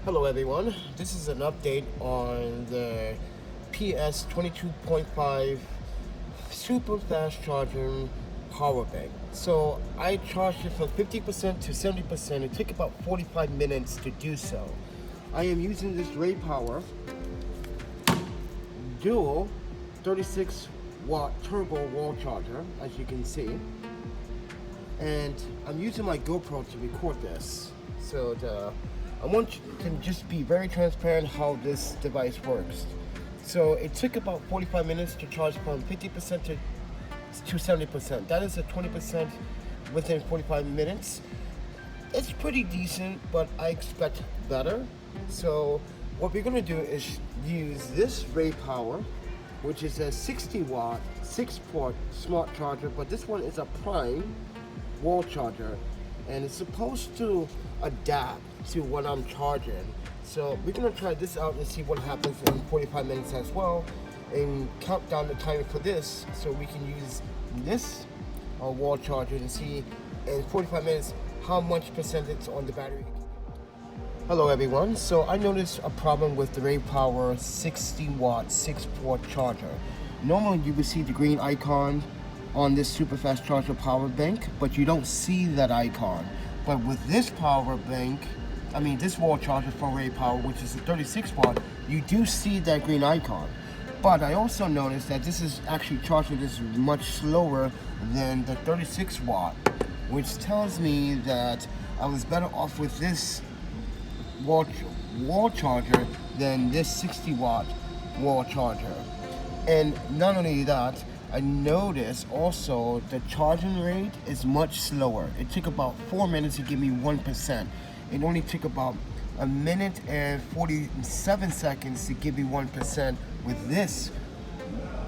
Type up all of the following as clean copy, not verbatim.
Hello everyone, this is an update on the PS 22.5 super fast charging power bank. So I charged it from 50% to 70%. It took about 45 minutes to do so. I am using this Ray Power dual 36 watt turbo wall charger, as you can see. And I'm using my GoPro to record this. So I want you to just be very transparent how this device works. So it took about 45 minutes to charge from 50% to 70%. That is a 20% within 45 minutes. It's pretty decent, but I expect better. So what we're gonna do is use this Ray Power, which is a 60 watt, 6-port smart charger, but this one is a prime wall charger, and it's supposed to adapt to what I'm charging. So we're gonna try this out and see what happens in 45 minutes as well, and count down the time for this so we can use this wall charger and see in 45 minutes how much percentage on the battery. Hello everyone, so I noticed a problem with the Ray Power 60 watt 6-port charger. Normally you would see the green icon on this super fast charger power bank, but you don't see that icon. But with this power bank, this wall charger for Ray Power, which is a 36 watt, you do see that green icon. But I also noticed that this is actually charging this much slower than the 36 watt, which tells me that I was better off with this wall charger than this 60 watt wall charger. And not only that, I noticed also the charging rate is much slower. It took about 4 minutes to give me 1%. It only took about a minute and 47 seconds to give me 1% with this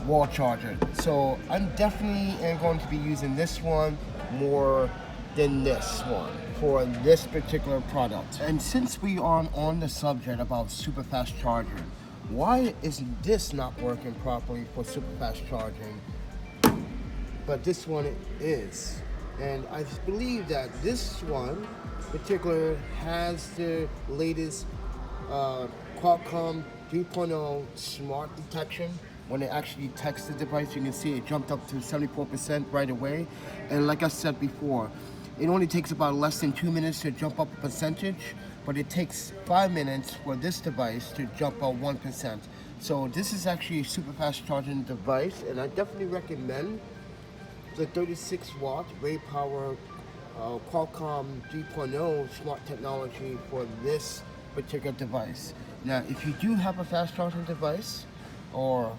wall charger. So I'm definitely going to be using this one more than this one for this particular product. And since we are on the subject about super fast charging, why is this not working properly for super fast charging, but this one is? And I believe that this one particular has the latest Qualcomm 3.0 smart detection. When it actually detects the device, you can see it jumped up to 74% right away. And like I said before, it only takes about less than 2 minutes to jump up a percentage, but it takes 5 minutes for this device to jump up 1%. So this is actually a super fast charging device, and I definitely recommend the 36 watt Ray Power Qualcomm 3.0 smart technology for this particular device. Now, if you do have a fast charging device or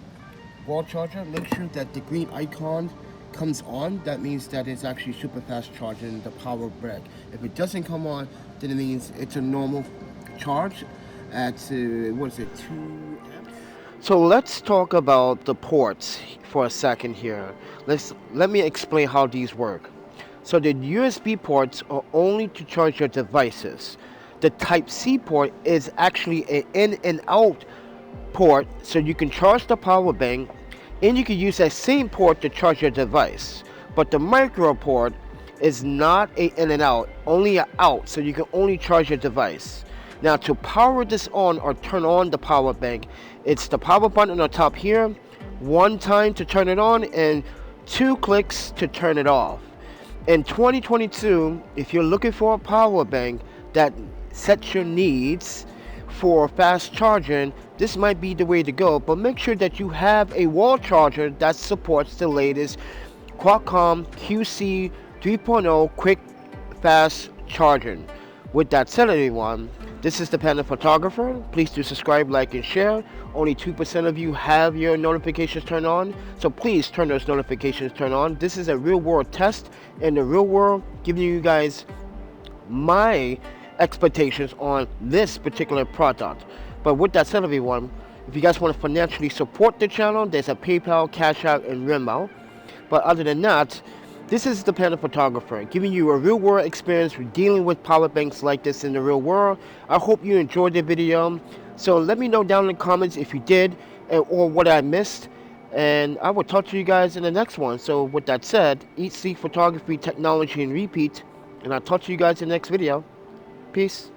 wall charger, make sure that the green icon comes on. That means that it's actually super fast charging the power bank. If it doesn't come on, then it means it's a normal charge at 2 amps. So let's talk about the ports for a second here. Let me explain how these work. So the USB ports are only to charge your devices. The Type-C port is actually an in and out port, so you can charge the power bank, and you can use that same port to charge your device. But the micro port is not an in and out, only an out, so you can only charge your device. Now, to power this on or turn on the power bank, it's the power button on the top here, 1 time to turn it on and 2 clicks to turn it off. In 2022, if you're looking for a power bank that sets your needs for fast charging, this might be the way to go, but make sure that you have a wall charger that supports the latest Qualcomm QC 3.0 quick fast charging. With that said, everyone, this is the Panda Photographer. Please do subscribe, like, and share. Only 2% of you have your notifications turned on, so please turn those notifications turned on. This is a real world test in the real world, giving you guys my expectations on this particular product. But with that said, everyone, if you guys want to financially support the channel, there's a PayPal, Cash App, and Venmo. But other than that, this is the Panda Photographer, giving you a real world experience with dealing with power banks like this in the real world. I hope you enjoyed the video. So let me know down in the comments if you did or what I missed. And I will talk to you guys in the next one. So with that said, eat, sleep, photography, technology, and repeat. And I'll talk to you guys in the next video. Peace.